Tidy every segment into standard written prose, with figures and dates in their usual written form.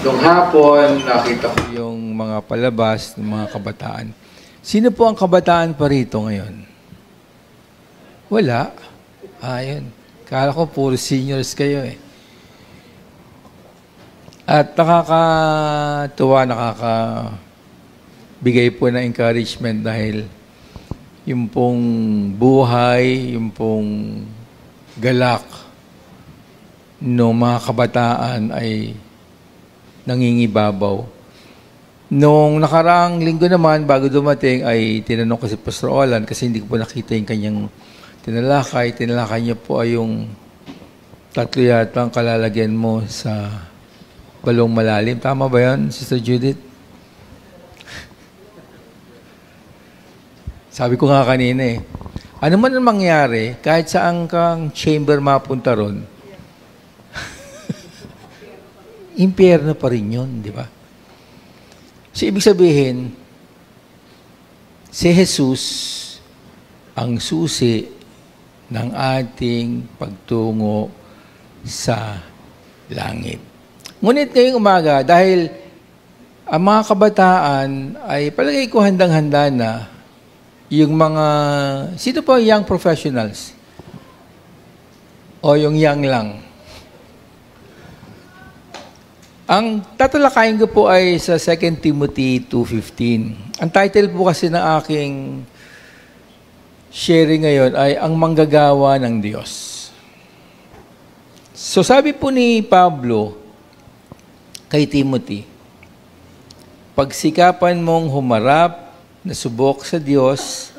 Nung hapon, nakita ko yung mga palabas ng mga kabataan. Sino po ang kabataan pa rito ngayon? Wala. Ayun. Kala ko puro seniors kayo eh. At nakakatuwa, nakakabigay po ng encouragement dahil yung pong buhay, yung pong galak ng mga kabataan ay nangingibabaw. Nung nakaraang linggo naman, bago dumating, ay tinanong ko si Pastor Olan kasi hindi ko po nakita yung kanyang tinalakay. Tinalakay niya po ay yung 3 yata ang kalalagyan mo sa balong malalim. Tama ba yan, Sister Judith? Sabi ko nga kanina eh, ano man ang mangyari, kahit saan kang chamber mapunta ron, impyerno pa rin yun, di ba? So, ibig sabihin, si Jesus ang susi ng ating pagtungo sa langit. Ngunit ngayong umaga, dahil ang mga kabataan ay palagay ko handang-handa na yung mga, sino po young professionals? O yung young lang? Ang tatalakayin ko po ay sa 2 Timothy 2:15. Ang title po kasi ng aking sharing ngayon ay Ang Manggagawa ng Diyos. So sabi po ni Pablo kay Timothy, pagsikapan mong humarap na subok sa Diyos,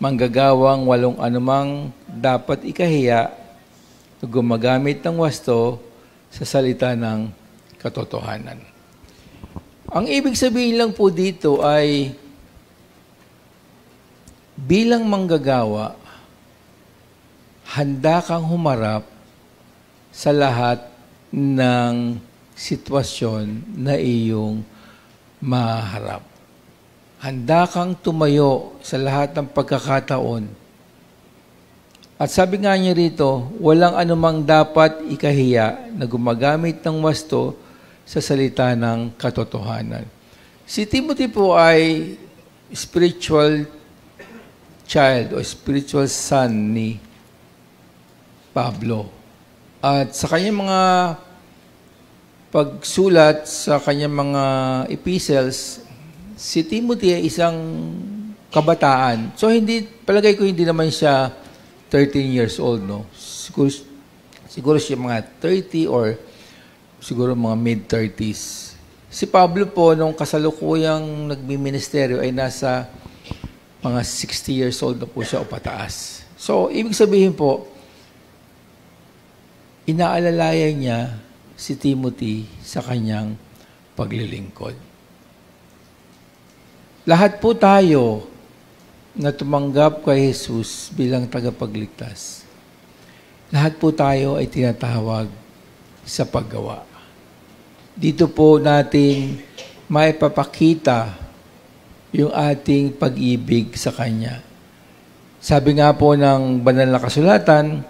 manggagawang walong anumang dapat ikahiya, gumagamit ng wasto sa salita ng katotohanan. Ang ibig sabihin lang po dito ay bilang manggagawa, handa kang humarap sa lahat ng sitwasyon na iyong maharap. Handa kang tumayo sa lahat ng pagkakataon. At sabi nga niya rito, walang anumang dapat ikahiya na gumagamit ng wasto sa salita ng katotohanan. Si Timothy po ay spiritual child o spiritual son ni Pablo. At sa kanyang mga pagsulat sa kanyang mga epistles, si Timothy ay isang kabataan. So palagay ko hindi naman siya 13 years old, no? Siguro siya mga 30 or siguro mga mid-30s. Si Pablo po, nung kasalukuyang nagmi-ministeryo ay nasa mga 60 years old na po siya o pataas. So, ibig sabihin po, inaalalayan niya si Timothy sa kanyang paglilingkod. Lahat po tayo na tumanggap kay Jesus bilang tagapagligtas, lahat po tayo ay tinatawag sa paggawa. Dito po natin maipapakita yung ating pag-ibig sa Kanya. Sabi nga po ng banal na kasulatan,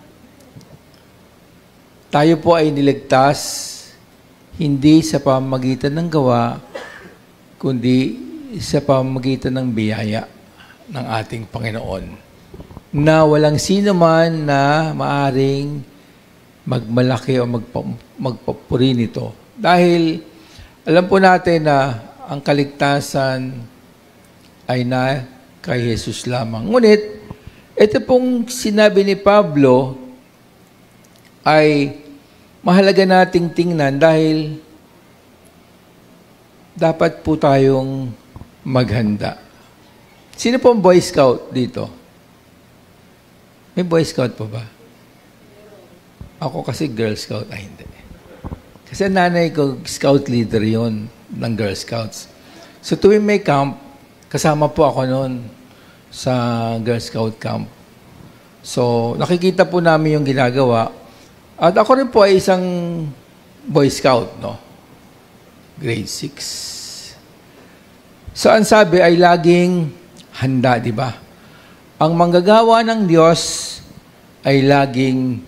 tayo po ay niligtas hindi sa pamamagitan ng gawa, kundi sa pamamagitan ng biyaya ng ating Panginoon, na walang sino man na maaring magmalaki o magpapuri nito. Dahil alam po natin na ang kaligtasan ay na kay Jesus lamang. Ngunit, ito pong sinabi ni Pablo ay mahalaga nating tingnan dahil dapat po tayong maghanda. Sino pong Boy Scout dito? May Boy Scout po ba? Ako kasi Girl Scout. Ay, hindi. Kasi nanay ko, Scout leader yon ng Girl Scouts. So tuwing may camp, kasama po ako noon sa Girl Scout camp. So nakikita po namin yung ginagawa. At ako rin po ay isang Boy Scout, no? Grade 6. So ang sabi ay laging handa, di ba? Ang manggagawa ng Diyos ay laging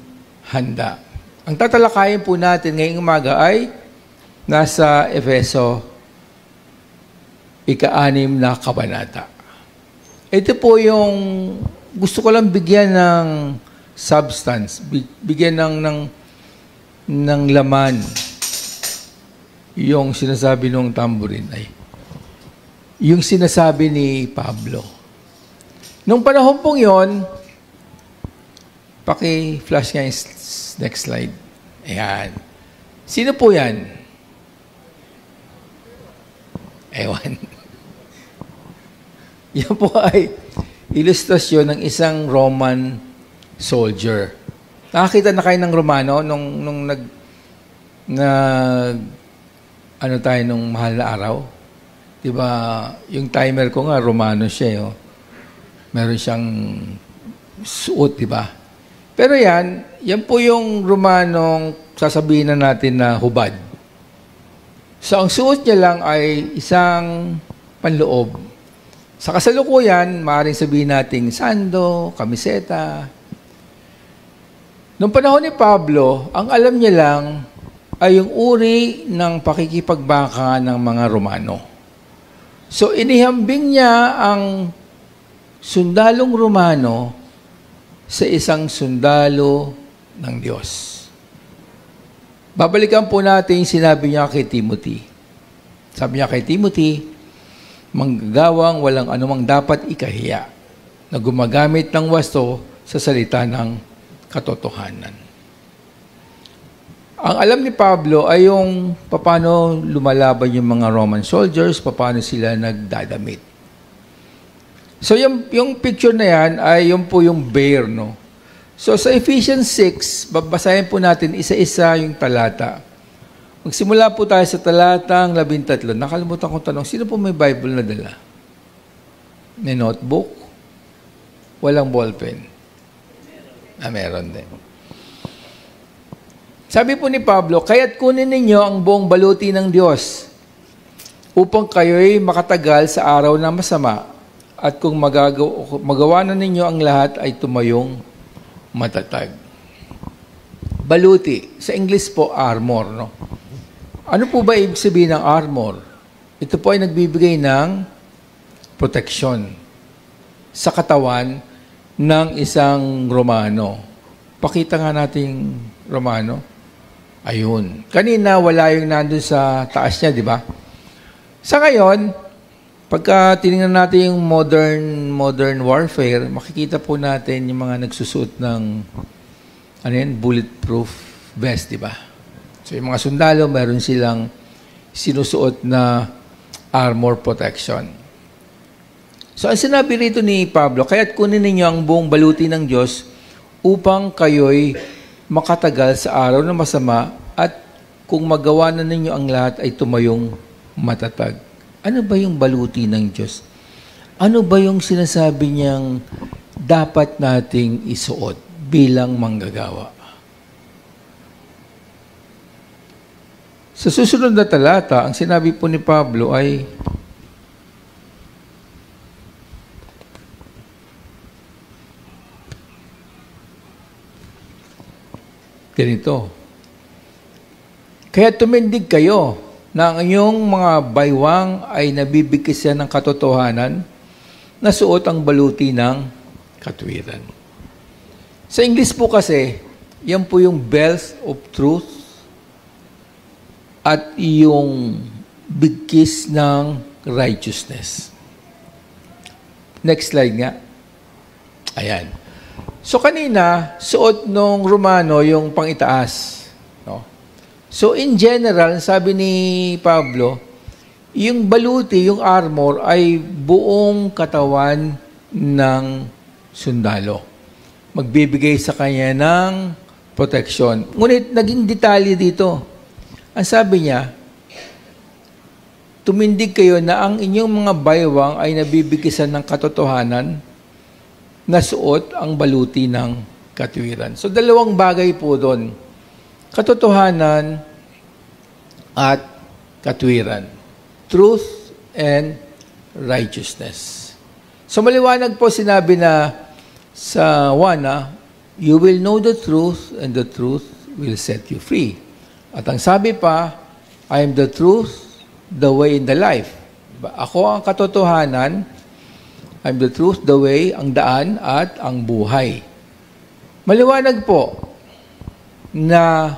handa. Ang tatalakayin po natin ngayong umaga ay nasa Efeso, ika-6 na kabanata. Ito po yung gusto ko lang bigyan ng substance, bigyan ng laman yung sinasabi ng tambourine ay yung sinasabi ni Pablo. Nung panahon pong yon, paki-flash nga yung next slide. Ayan. Sino po yan? Ewan. Yan po ay ilustrasyon ng isang Roman soldier. Nakakita na kayo ng Romano nung ano tayo nung mahal na araw? Diba, yung timer ko nga, Romano siya. Meron siyang suot, diba? Pero yan po yung Romanong sasabihin na natin na hubad. So, ang suot niya lang ay isang panloob. Sa kasalukuyan, maaaring sabihin natin sando, kamiseta. Noong panahon ni Pablo, ang alam niya lang ay yung uri ng pakikipagbaka ng mga Romano. So, inihambing niya ang sundalong Romano sa isang sundalo ng Diyos. Babalikan po natin yung sinabi niya kay Timothy. Sabi niya kay Timothy, manggagawang walang anumang dapat ikahiya na gumagamit ng wasto sa salita ng katotohanan. Ang alam ni Pablo ay yung paano lumalaban yung mga Roman soldiers, paano sila nagdadamit. So yung picture na yan ay yung po yung bear, no? So sa Ephesians 6, babasahin po natin isa-isa yung talata. Magsimula po tayo sa talatang 13. Nakalimutan kong tanong, sino po may Bible na dala? May notebook? Walang ballpen? Meron din. Sabi po ni Pablo, kaya't kunin ninyo ang buong baluti ng Diyos upang kayo'y makatagal sa araw na masama at kung magawa na ninyo ang lahat ay tumayong matatag. Baluti. Sa English po, armor. No? Ano po ba ibig sabihin ng armor? Ito po ay nagbibigay ng proteksyon sa katawan ng isang Romano. Pakita nga natin Romano. Ayun. Kanina, wala yung nandun sa taas niya, di ba? Sa ngayon, pagka tinignan natin yung modern warfare, makikita po natin yung mga nagsusuot ng bulletproof vest, di ba? So, yung mga sundalo, meron silang sinusuot na armor protection. So, ang sinabi rito ni Pablo, kaya't kunin ninyo ang buong baluti ng Diyos upang kayo'y makatagal sa araw na masama at kung magawa na ninyo ang lahat ay tumayong matatag. Ano ba yung baluti ng Diyos? Ano ba yung sinasabi niyang dapat nating isuot bilang manggagawa? Sa susunod na talata, ang sinabi po ni Pablo ay ganito. Kaya tumindig kayo na ang inyong mga baywang ay nabibigkisan ng katotohanan na suot ang baluti ng katwiran. Sa English po kasi, yan po yung belt of truth at yung bigkis ng righteousness. Next slide nga. Ayan. So kanina, suot nung Romano yung pangitaas. No? So in general, sabi ni Pablo, yung baluti, yung armor, ay buong katawan ng sundalo. Magbibigay sa kanya ng protection. Ngunit naging detalye dito. Ang sabi niya, tumindig kayo na ang inyong mga baywang ay nabibigisan ng katotohanan na suot ang baluti ng katwiran. So, dalawang bagay po doon. Katotohanan at katwiran. Truth and righteousness. So, maliwanag po sinabi na sa 1, you will know the truth and the truth will set you free. At ang sabi pa, I am the truth, the way, and the life. Diba? Ako ang katotohanan, I am the truth, the way, ang daan, at ang buhay. Maliwanag po na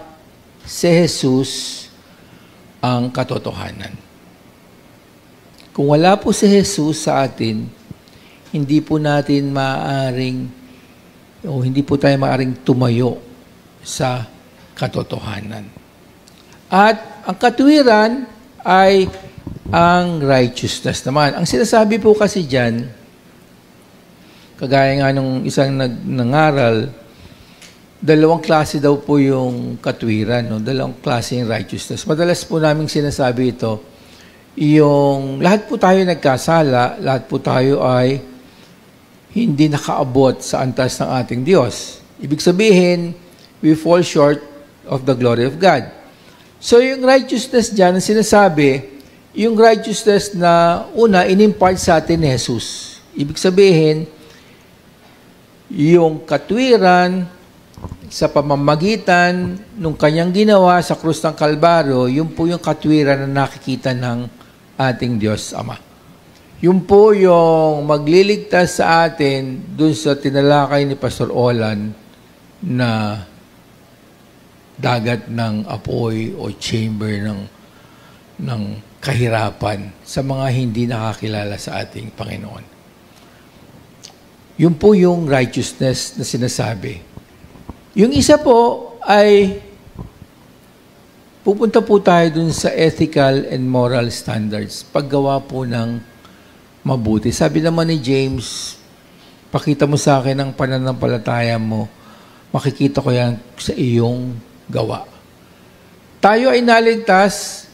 si Jesus ang katotohanan. Kung wala po si Jesus sa atin, hindi po natin maaring o hindi po tayo maaring tumayo sa katotohanan. At ang katwiran ay ang righteousness naman. Ang sinasabi po kasi dyan, kagaya nga nung isang nangaral, dalawang klase daw po yung katwiran, no? Dalawang klase yung righteousness. Madalas po namin sinasabi ito, yung lahat po tayo nagkasala, lahat po tayo ay hindi nakaabot sa antas ng ating Diyos. Ibig sabihin, we fall short of the glory of God. So yung righteousness dyan, ang sinasabi, yung righteousness na una, inimpart sa atin ni Jesus. Ibig sabihin, yung katwiran sa pamamagitan ng kanyang ginawa sa krus ng Kalbaryo, yun po yung katwiran na nakikita ng ating Diyos Ama. Yun po yung magliligtas sa atin dun sa tinalakay ni Pastor Olan na dagat ng apoy o chamber ng kahirapan sa mga hindi nakakilala sa ating Panginoon. Yun po yung righteousness na sinasabi. Yung isa po ay pupunta po tayo dun sa ethical and moral standards. Paggawa po ng mabuti. Sabi naman ni James, pakita mo sa akin ang pananampalataya mo, makikita ko yan sa iyong gawa. Tayo ay naligtas,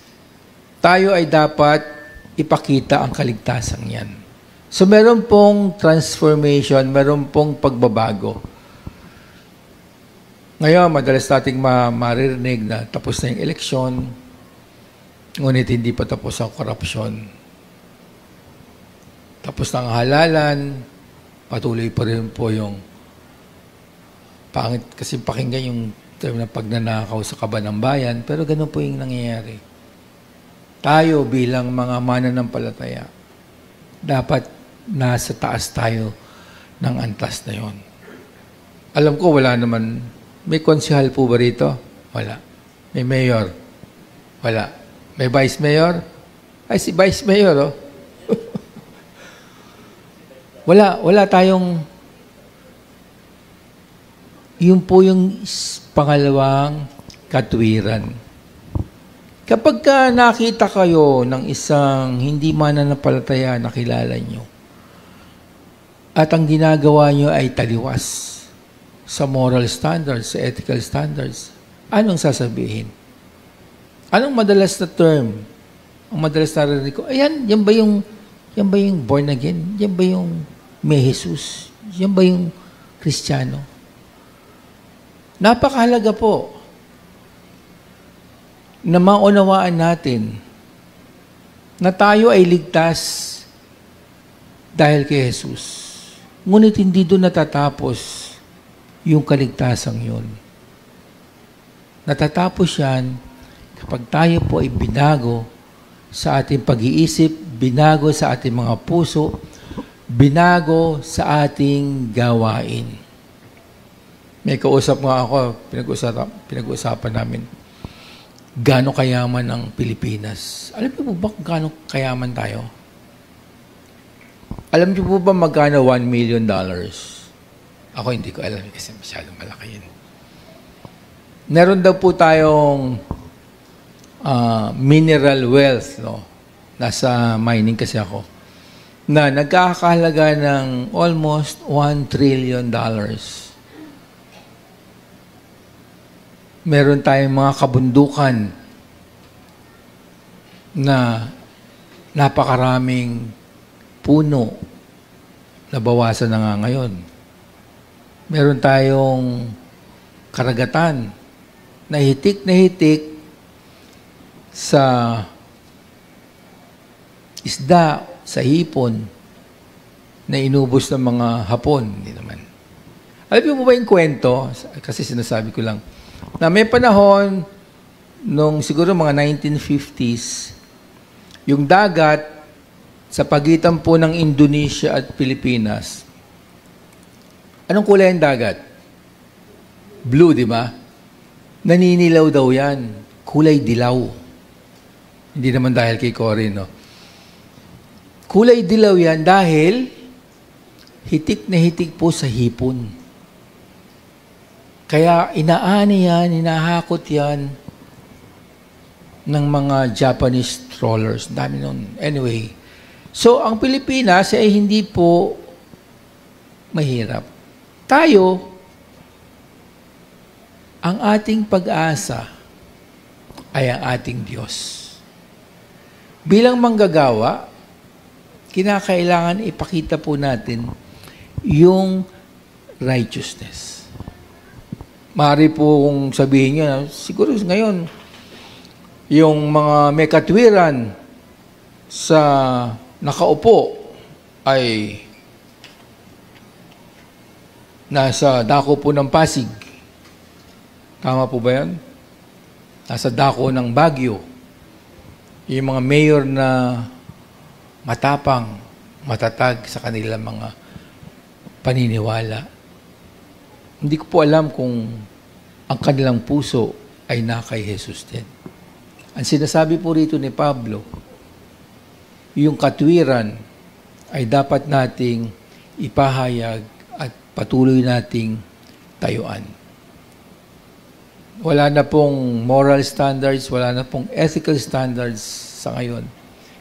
tayo ay dapat ipakita ang kaligtasan yan. So meron pong transformation, meron pong pagbabago. Ngayon, madalas nating maririnig na tapos na yung eleksyon, ngunit hindi pa tapos ang korupsyon. Tapos na ang halalan, patuloy pa rin po yung pangit kasi pakinggan yung term na pagnanakaw sa kaba ng bayan, pero ganun po yung nangyayari. Tayo bilang mga mananampalataya, dapat nasa taas tayo ng antas na yon. Alam ko wala naman. May konsehal po ba rito? Wala. May mayor? Wala. May vice mayor? Ay, si vice mayor, oh. Wala tayong... Yun po yung pangalawang katwiran. Kapag ka nakita kayo ng isang hindi mananampalataya na kilala nyo, at ang ginagawa nyo ay taliwas sa moral standards, sa ethical standards, anong sasabihin? Anong madalas na term? Ang madalas na narinig ko, ayan, yan ba yung born again? Yan ba yung may Jesus? Yan ba yung Kristiyano? Napakahalaga po na maunawaan natin na tayo ay ligtas dahil kay Jesus. Ngunit hindi doon natatapos yung kaligtasang yun. Natatapos yan kapag tayo po ay binago sa ating pag-iisip, binago sa ating mga puso, binago sa ating gawain. May kausap nga ako, pinag-uusapan namin, gaano kayaman ang Pilipinas. Alam niyo po ba kung gaano kayaman tayo? Alam niyo po ba magkano $1 million? Ako hindi ko alam kasi masyadong malaki yun. Meron daw po tayong mineral wealth, no? Nasa mining kasi ako, na nagkakahalaga ng almost $1 trillion. Meron tayong mga kabundukan na napakaraming puno na bawasan na nga ngayon. Meron tayong karagatan na hitik sa isda, sa hipon na inubos ng mga Hapon. Hindi naman. Alam mo ba yung kwento? Kasi sinasabi ko lang, na may panahon, nung siguro mga 1950s, yung dagat sa pagitan po ng Indonesia at Pilipinas, anong kulay ang dagat? Blue, di ba? Naninilaw daw yan. Kulay dilaw. Hindi naman dahil kay Cory, no? Kulay dilaw yan dahil hitik na hitik po sa hipon. Kaya inaani yan, hinahakot yan ng mga Japanese trawlers. Dami nun. Anyway, so ang Pilipinas ay hindi po mahirap. Tayo, ang ating pag-asa ay ang ating Diyos. Bilang manggagawa, kinakailangan ipakita po natin yung righteousness. Maaari po kung sabihin nyo, siguro ngayon, yung mga may katwiran sa nakaupo ay nasa dako po ng Pasig. Tama po ba yan? Nasa dako ng Baguio. Yung mga mayor na matapang, matatag sa kanilang mga paniniwala. Hindi ko po alam kung ang kanilang puso ay na kay Jesus din. Ang sinasabi po rito ni Pablo, yung katwiran ay dapat nating ipahayag at patuloy nating tayuan. Wala na pong moral standards, wala na pong ethical standards sa ngayon.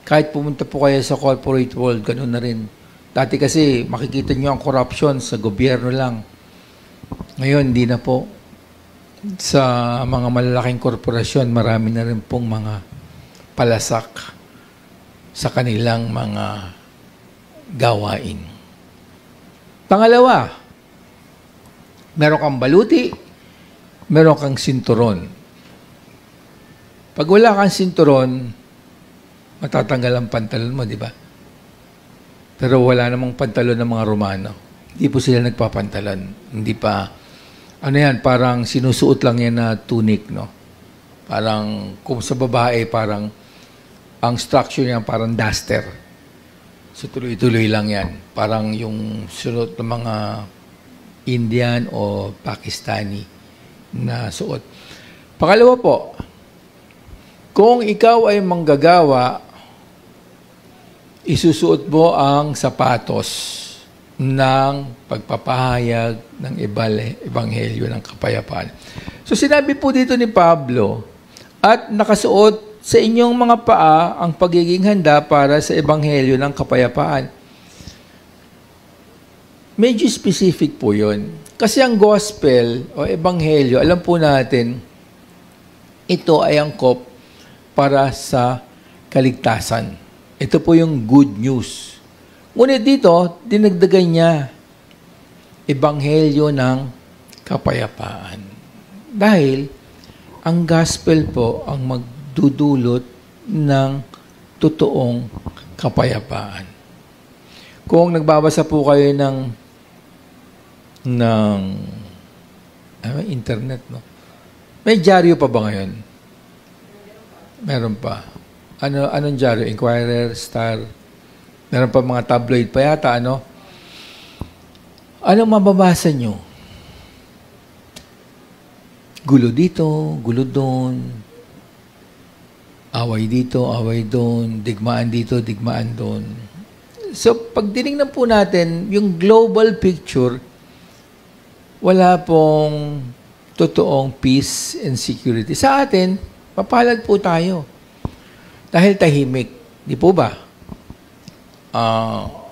Kahit pumunta po kayo sa corporate world, ganun na rin. Dati kasi makikita nyo ang corruption sa gobyerno lang. Ngayon, hindi na po. Sa mga malalaking korporasyon, marami na rin pong mga palasak sa kanilang mga gawain. Pangalawa, meron kang baluti, meron kang sinturon. Pag wala kang sinturon, matatanggal ang pantalon mo, di ba? Pero wala namang pantalon ng mga Romano. Hindi po sila nagpapantalon. Hindi pa, ano yan, parang sinusuot lang yan na tunic, no? Parang, kung sa babae, parang, ang structure niya parang duster. So, tuloy-tuloy lang yan. Parang yung suot ng mga Indian o Pakistani na suot. Pangalawa po, kung ikaw ay manggagawa, isusuot mo ang sapatos ng pagpapahayag ng ebanghelyo ng kapayapaan. So sinabi po dito ni Pablo, at nakasuot sa inyong mga paa ang pagiging handa para sa ebanghelyo ng kapayapaan. Medyo specific po yun. Kasi ang gospel o ebanghelyo, alam po natin, ito ay angkop para sa kaligtasan. Ito po yung good news. Ngunit dito, dinagdagan niya, ebanghelyo ng kapayapaan. Dahil, ang gospel po ang magdudulot ng totoong kapayapaan. Kung nagbabasa po kayo ng internet, no? May dyaryo pa ba ngayon? Meron pa. Anong dyaryo? Inquirer, Star. Meron pa mga tabloid pa yata, ano? Anong mababasa nyo? Gulo dito, gulo doon. Away dito, away doon. Digmaan dito, digmaan doon. So, pag tinignan po natin, yung global picture, wala pong totoong peace and security. Sa atin, papalad po tayo. Dahil tahimik. Di po ba?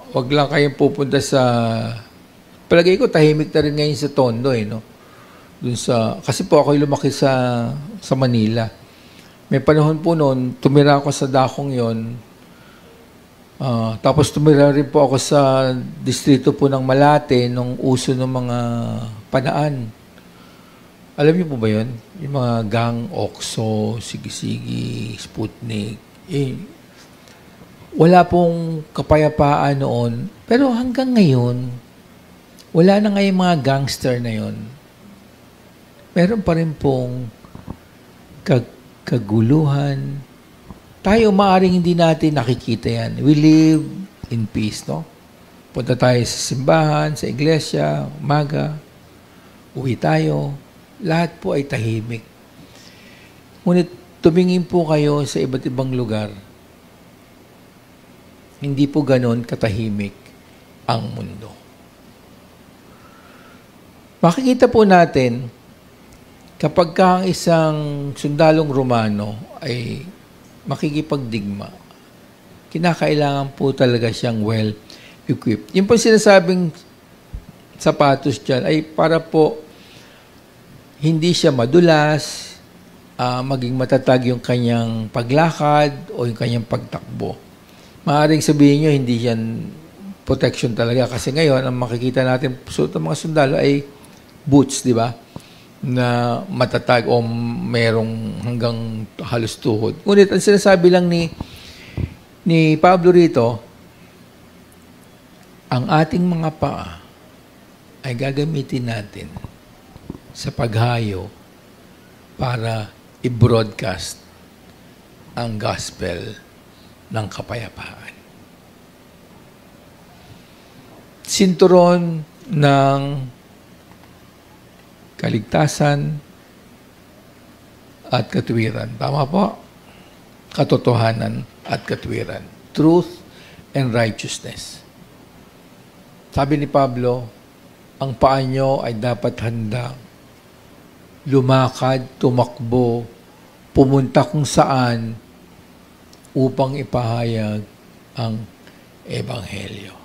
Wag lang kayong pupunta sa... Palagay ko, tahimik na rin ngayon sa Tondo, no? Dun sa, kasi po ako lumaki sa Manila. May panahon po noon, tumira ako sa dakong yon. Tapos tumira rin po ako sa distrito po ng Malate nung uso ng mga panaan. Alam niyo po ba yun? Yung mga gang, Okso, Sige-Sige, Sputnik. Wala pong kapayapaan noon. Pero hanggang ngayon, wala na ngayong mga gangster na yon. Meron pa rin pong kaguluhan. Tayo maaring hindi natin nakikita yan. We live in peace, no? Punta tayo sa simbahan, sa iglesia, umaga, uwi tayo. Lahat po ay tahimik. Ngunit tumingin po kayo sa iba't ibang lugar. Hindi po ganon katahimik ang mundo. Makikita po natin kapag ka ang isang sundalong Romano ay makikipagdigma, kinakailangan po talaga siyang well-equipped. Yung po sinasabing sapatos dyan ay para po hindi siya madulas, maging matatag yung kanyang paglakad o yung kanyang pagtakbo. Maaaring sabihin nyo, hindi yan protection talaga. Kasi ngayon, ang makikita natin suot ng mga sundalo ay boots, di ba? Na matatag o merong hanggang halos tuhod. Ngunit ang sinasabi lang ni Pablo rito, ang ating mga paa ay gagamitin natin sa paghayo para i-broadcast ang gospel ng kapayapaan. Sinturon ng kaligtasan at katwiran. Tama po? Katotohanan at katwiran. Truth and righteousness. Sabi ni Pablo, ang paa nyo ay dapat handa lumakad, tumakbo, pumunta kung saan upang ipahayag ang Ebanghelyo.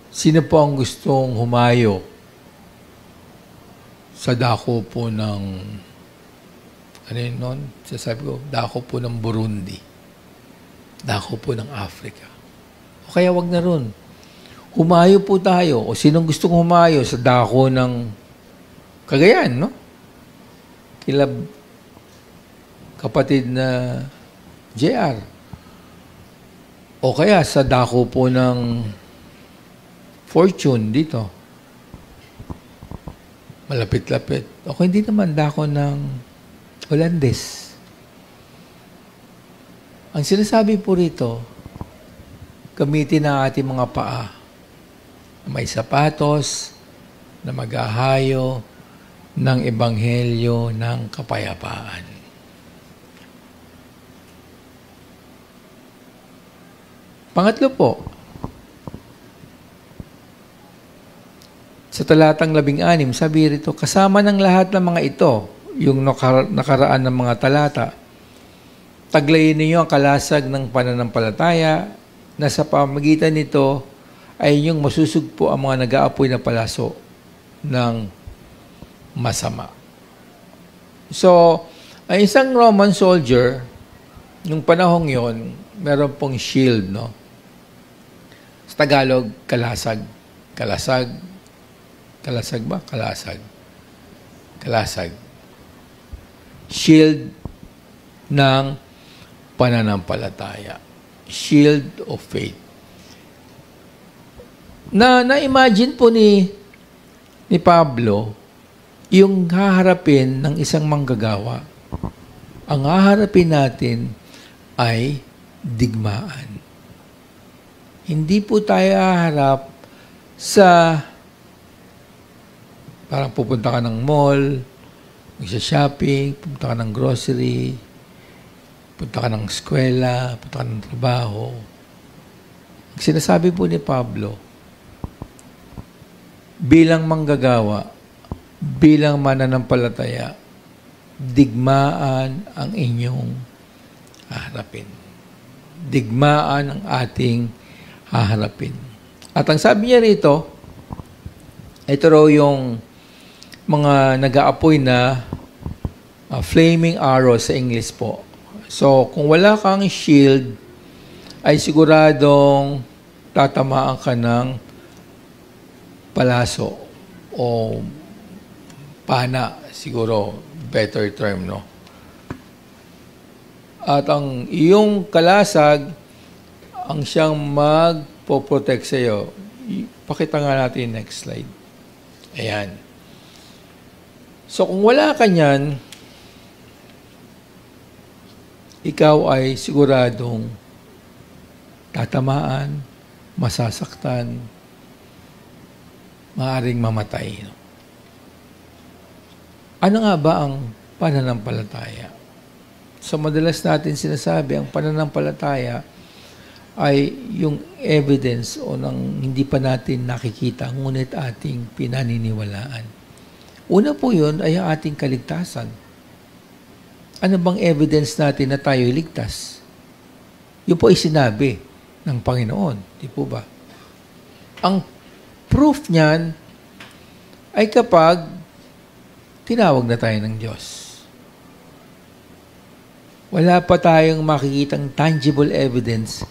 Sino po ang gustong humayo sa dako po ng, ano yun nun? Sasabi ko, dako po ng Burundi. Dako po ng Africa. O kaya wag na ron. Humayo po tayo. O sinong gustong humayo sa dako ng Cagayan, no? Kila kapatid na JR. O kaya sa dako po ng Fortune dito. Malapit-lapit. O kung hindi naman dako ng Holandes. Ang sinasabi po rito, gamitin ang ating mga paa na may sapatos na maghahayo ng ebanghelyo ng kapayapaan. Pangatlo po, sa talatang 16, sabi rito, kasama ng lahat ng mga ito, yung nakaraan ng mga talata, taglayin ninyo ang kalasag ng pananampalataya na sa pamagitan nito ay yung masusugpo ang mga nag-aapoy na palaso ng masama. So, ang isang Roman soldier, nung panahong yon, meron pong shield, no? Sa Tagalog, kalasag. Kalasag. Kalasag ba? Kalasag. Kalasag. Shield ng pananampalataya. Shield of faith. Na-imagine po ni Pablo yung haharapin ng isang manggagawa. Ang haharapin natin ay digmaan. Hindi po tayo haharap sa parang pupunta ka ng mall, magsa-shopping, pupunta ka ng grocery, pupunta ka ng eskwela, pupunta ka ng trabaho. Ang sinasabi po ni Pablo, bilang manggagawa, bilang mananampalataya, digmaan ang inyong haharapin. Digmaan ang ating haharapin. At ang sabi niya rito, ito raw yung mga nag-aapoy na flaming arrow sa English po. So, kung wala kang shield, ay siguradong tatamaan ka ng palaso o pana, siguro better term, no? At ang iyong kalasag ang siyang magpo-protect sa iyo. Pakita nga natin next slide. Ayan. So kung wala ka niyan, ikaw ay siguradong tatamaan, masasaktan, maaaring mamatay. Ano nga ba ang pananampalataya? So madalas natin sinasabi, ang pananampalataya ay yung evidence o nang hindi pa natin nakikita, ngunit ating pinaniniwalaan. Una po yun ay ang ating kaligtasan. Ano bang evidence natin na tayo ligtas? Yun po ay sinabi ng Panginoon. Di po ba? Ang proof niyan ay kapag tinawag na tayo ng Diyos. Wala pa tayong makikitang tangible evidence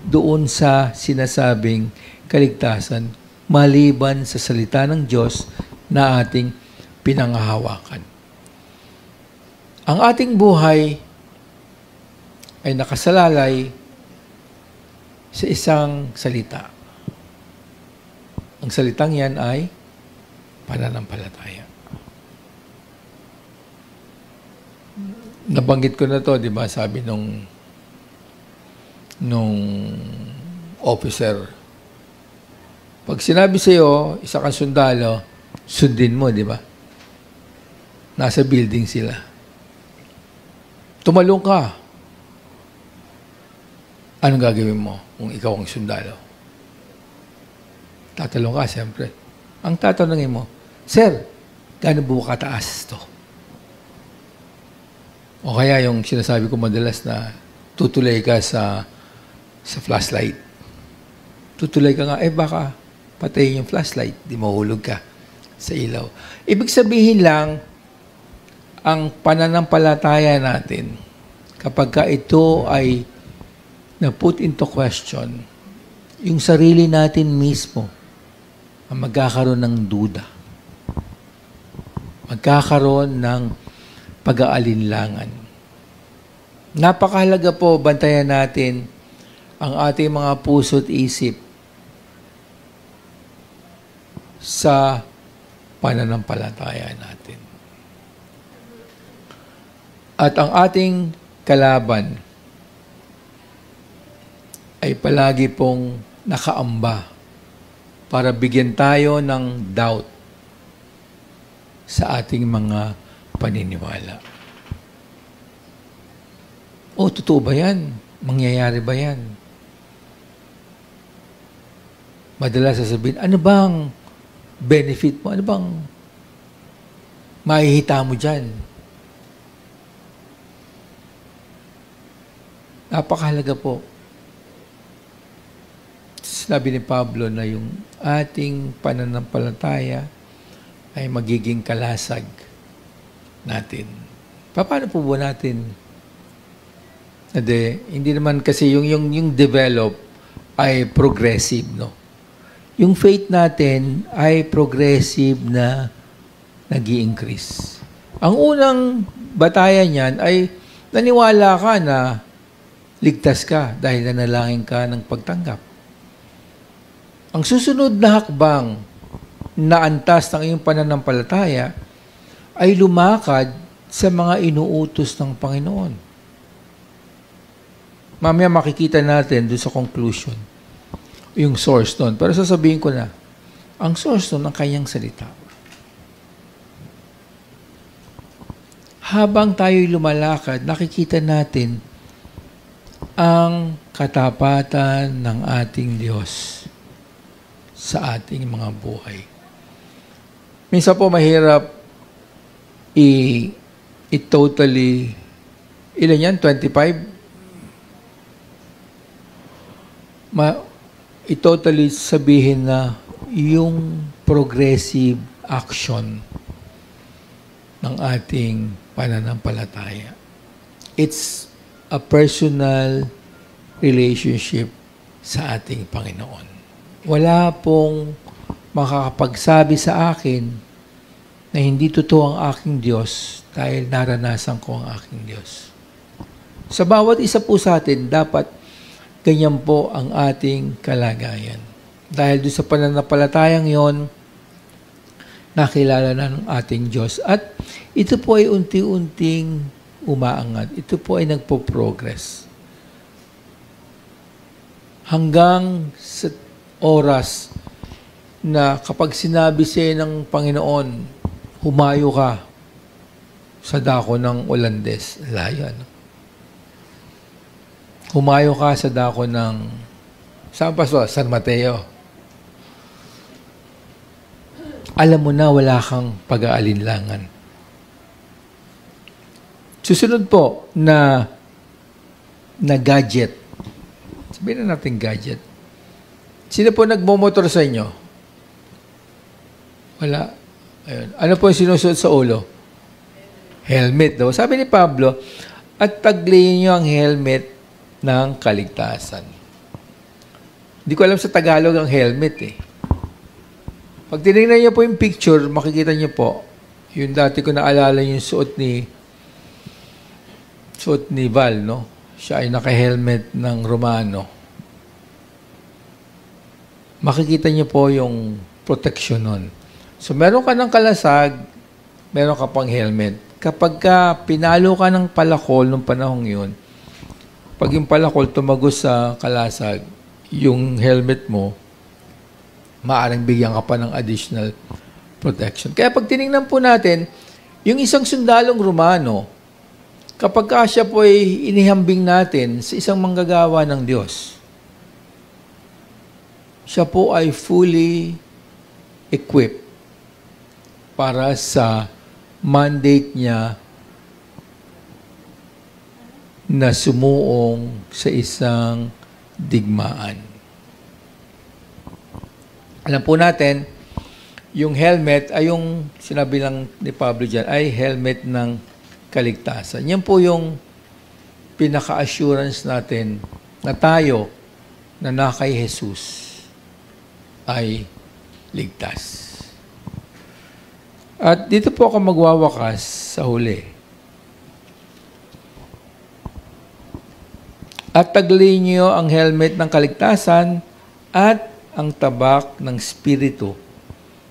doon sa sinasabing kaligtasan maliban sa salita ng Diyos na ating pinanghahawakan. Ang ating buhay ay nakasalalay sa isang salita. Ang salitang yan ay pananampalataya. Nabanggit ko na to, di ba? Sabi nung officer, pag sinabi sa iyo, isa kang sundalo, sundin mo, di ba? Nasa building sila. Tumalong ka. Anong gagawin mo kung ikaw ang sundalo? Tatalong ka, siyempre. Ang tatanungin mo, Sir, gaano po kataas to? O kaya yung sinasabi ko madalas na tutulay ka sa flashlight. Tutulay ka nga, baka patayin yung flashlight, di mahulog ka sa ilaw. Ibig sabihin lang, ang pananampalataya natin, kapag ka ito ay na-put into question, yung sarili natin mismo ang magkakaroon ng duda. Magkakaroon ng pag-aalinlangan. Napakahalaga po, bantayan natin ang ating mga puso't isip sa pananampalataya natin. At ang ating kalaban ay palagi pong nakaamba para bigyan tayo ng doubt sa ating mga paniniwala. O, totoo ba yan? Mangyayari ba yan? Madalas sasabihin, ano bang benefit mo? Ano bang mahihita mo dyan? Napakahalaga po. Sinabi ni Pablo na yung ating pananampalataya ay magiging kalasag natin. Paano po ba natin? Hindi naman kasi yung develop ay progressive, no? Yung faith natin ay progressive na nag-i-increase. Ang unang batayan niyan ay naniwala ka na ligtas ka dahil nanalangin ka ng pagtanggap. Ang susunod na hakbang na antas ng iyong pananampalataya ay lumakad sa mga inuutos ng Panginoon. Mamaya makikita natin doon sa conclusion yung source doon. Pero sasabihin ko na, ang source doon ang kanyang salita. Habang tayo'y lumalakad, nakikita natin ang katapatan ng ating Diyos sa ating mga buhay. Minsan po mahirap i-totally, ilan yan? 25? I-totally sabihin na yung progressive action ng ating pananampalataya. It's a personal relationship sa ating Panginoon. Wala pong makakapagsabi sa akin na hindi totoo ang aking Diyos dahil naranasan ko ang aking Diyos. Sa bawat isa po sa atin, dapat ganyan po ang ating kalagayan. Dahil doon sa pananampalatayang yon, nakilala na ng ating Diyos. At ito po ay unti-unting umaangat. Ito po ay nagpo-progress. Hanggang sa oras na kapag sinabi siya ng Panginoon, humayo ka sa dako ng Olandes. Layo, ano? Humayo ka sa dako ng, saan pa so? San Mateo. Alam mo na wala kang pag-aalinlangan. Susunod po na gadget. Sabihin na natin gadget. Sino po nagmomotor sa inyo? Wala. Ayun. Ano po yung sinusuot sa ulo? Helmet daw. Sabi ni Pablo, at taglihin niyo ang helmet ng kaligtasan. Hindi ko alam sa Tagalog ang helmet eh. Pag tinignan niyo po yung picture, makikita niyo po, yung dati ko naalala yung suot ni Val, no? Siya ay naka-helmet ng Romano. Makikita niyo po yung protection nun. So, meron ka ng kalasag, meron ka pang helmet. Kapag pinalo ka ng palakol nung panahong yun, pag yung palakol tumagos sa kalasag, yung helmet mo, maaaring bigyan ka pa ng additional protection. Kaya pag tinignan po natin, yung isang sundalong Romano, kapag siya po ay inihambing natin sa isang manggagawa ng Diyos, siya po ay fully equipped para sa mandate niya na sumuong sa isang digmaan. Alam po natin, yung helmet ay yung sinabi lang ni Pablo dyan, ay helmet ng kaligtasan. Yan po yung pinaka-assurance natin na tayo na kay Jesus ay ligtas. At dito po ako magwawakas sa huli. At taglin niyo ang helmet ng kaligtasan at ang tabak ng Espiritu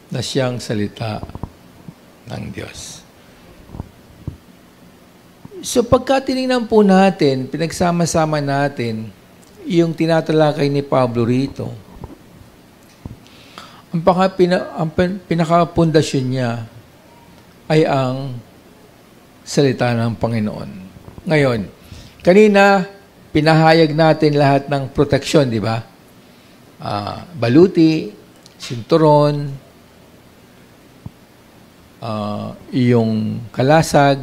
na siyang salita ng Diyos. So pagka tinignan po natin, pinagsama-sama natin yung tinatalakay ni Pablo rito, ang pinakapundasyon niya ay ang salita ng Panginoon. Ngayon, kanina, pinahayag natin lahat ng proteksyon, di ba? Baluti, sinturon, yung kalasag,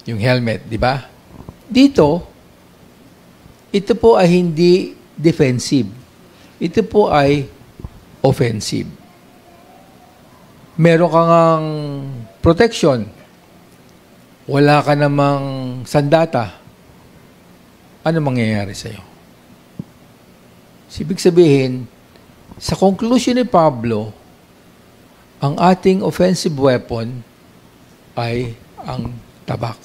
yung helmet, di ba? Dito, ito po ay hindi defensive. Ito po ay offensive. Meron kang protection. Wala ka namang sandata. Ano mangyayari sa'yo? Ibig sabihin, sa conclusion ni Pablo, ang ating offensive weapon ay ang tabak,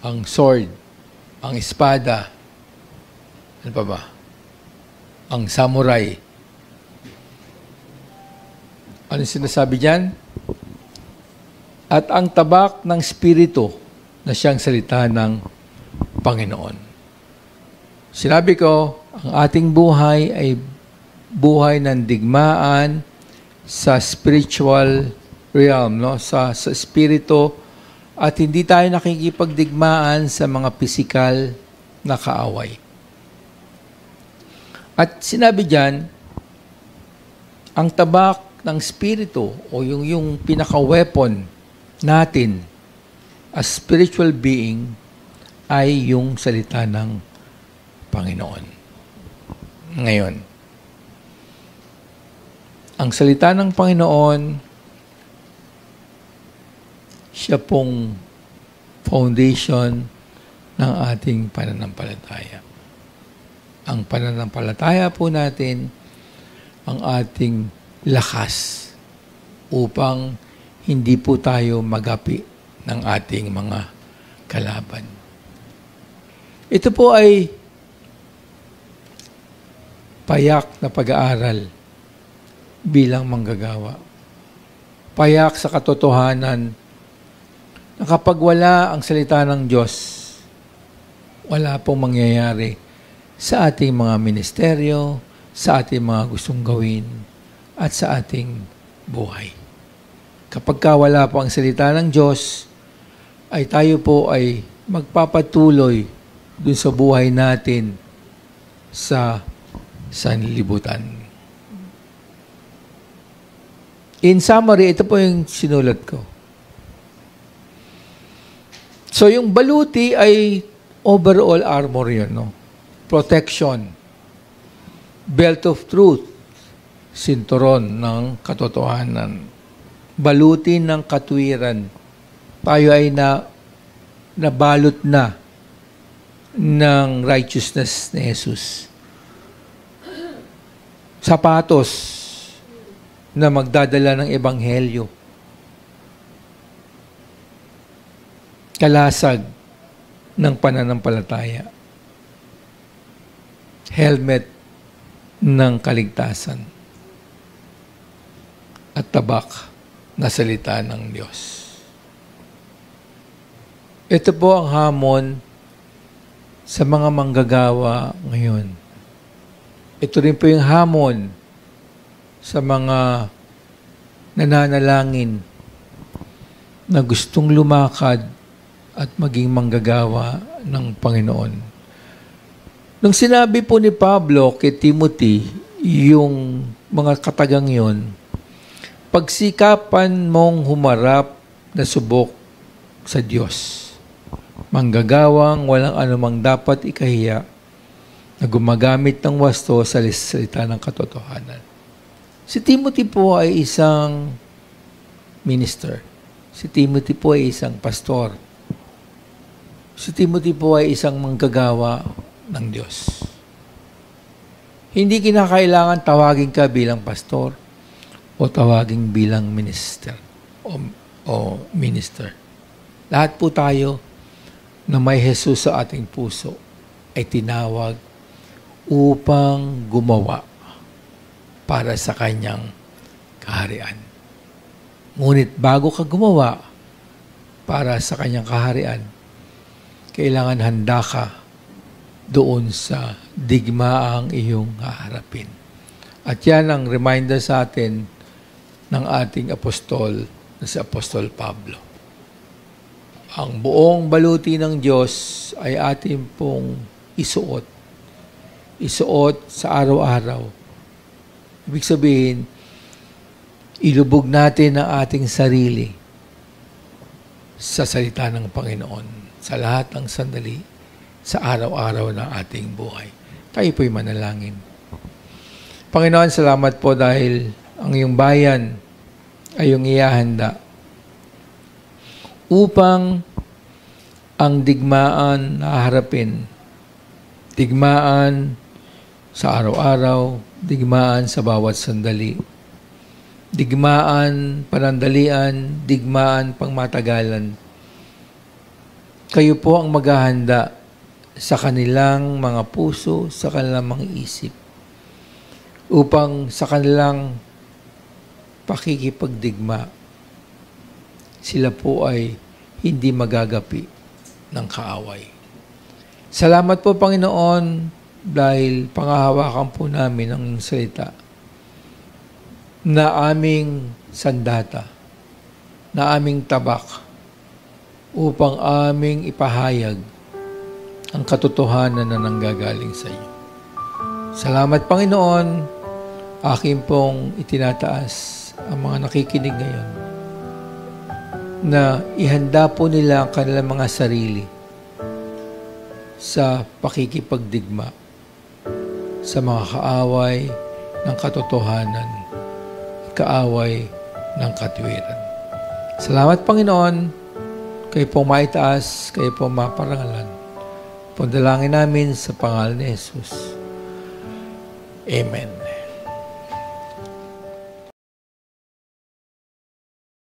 ang sword, ang espada, ano pa ba? Ang samurai. Ano sinasabi dyan? At ang tabak ng Espiritu na siyang salita ng Panginoon. Sinabi ko, ang ating buhay ay buhay ng digmaan sa spiritual realm, no? Sa spirito, at hindi tayo nakikipagdigmaan sa mga pisikal na kaaway. At sinabi diyan, ang tabak ng spirito o yung pinaka-weapon natin as spiritual being ay yung salita ng Panginoon. Ngayon, ang salita ng Panginoon, siya pong foundation ng ating pananampalataya. Ang pananampalataya po natin, ang ating lakas upang hindi po tayo magapi ng ating mga kalaban. Ito po ay payak na pag-aaral bilang manggagawa. Payak sa katotohanan na kapag wala ang salita ng Diyos, wala pong mangyayari sa ating mga ministeryo, sa ating mga gustong gawin, at sa ating buhay. Kapag wala po ang salita ng Diyos, ay tayo po ay magpapatuloy dun sa buhay natin sa sanlibutan. In summary, ito po yung sinulat ko. So, yung baluti ay overall armor yun, no? Protection, belt of truth, sinturon ng katotohanan, baluti ng katwiran. Tayo ay nabalot na ng righteousness ni Jesus. Sapatos na magdadala ng ebanghelyo. Kalasag ng pananampalataya. Helmet ng kaligtasan. At tabak na salita ng Diyos. Ito po ang hamon sa mga manggagawa ngayon. Ito rin po yung hamon sa mga nananalangin na gustong lumakad at maging manggagawa ng Panginoon. Nung sinabi po ni Pablo kay Timothy, yung mga katagang yon, pagsikapan mong humarap na subok sa Diyos. Manggagawang walang anumang dapat ikahiya na gumagamit ng wasto sa salita ng katotohanan. Si Timothy po ay isang minister. Si Timothy po ay isang pastor. Si Timothy po ay isang manggagawa ng Diyos. Hindi kinakailangan tawagin ka bilang pastor o tawagin bilang minister o minister. Lahat po tayo na may Jesus sa ating puso ay tinawag upang gumawa para sa kanyang kaharian. Ngunit bago ka gumawa para sa kanyang kaharian, kailangan handa ka doon sa digmaang iyong haharapin. At yan ang reminder sa atin ng ating apostol na si Apostol Pablo. Ang buong baluti ng Diyos ay ating pong isuot. Isuot sa araw-araw. Ibig sabihin, ilubog natin ang ating sarili sa salita ng Panginoon, sa lahat ng sandali, sa araw-araw ng ating buhay. Tayo po'y manalangin. Panginoon, salamat po dahil ang iyong bayan ay iyong iyahanda upang ang digmaan na harapin, digmaan sa araw-araw, digmaan sa bawat sandali, digmaan panandalian, digmaan pangmatagalan. Kayo po ang maghahanda sa kanilang mga puso, sa kanilang mga isip, upang sa kanilang pakikipagdigma, sila po ay hindi magagapi ng kaaway. Salamat po, Panginoon, dahil pangahawakan po namin ang salita na aming sandata, na aming tabak, upang aming ipahayag ang katotohanan na nanggagaling sa iyo. Salamat, Panginoon, aking pong itinataas ang mga nakikinig ngayon na ihanda po nila ang kanilang mga sarili sa pakikipagdigma sa mga kaaway ng katotohanan, kaaway ng katwiran. Salamat, Panginoon, kayo po maitaas, kayo po maparangalan. Pagdalangin namin sa pangalan ni Jesus. Amen.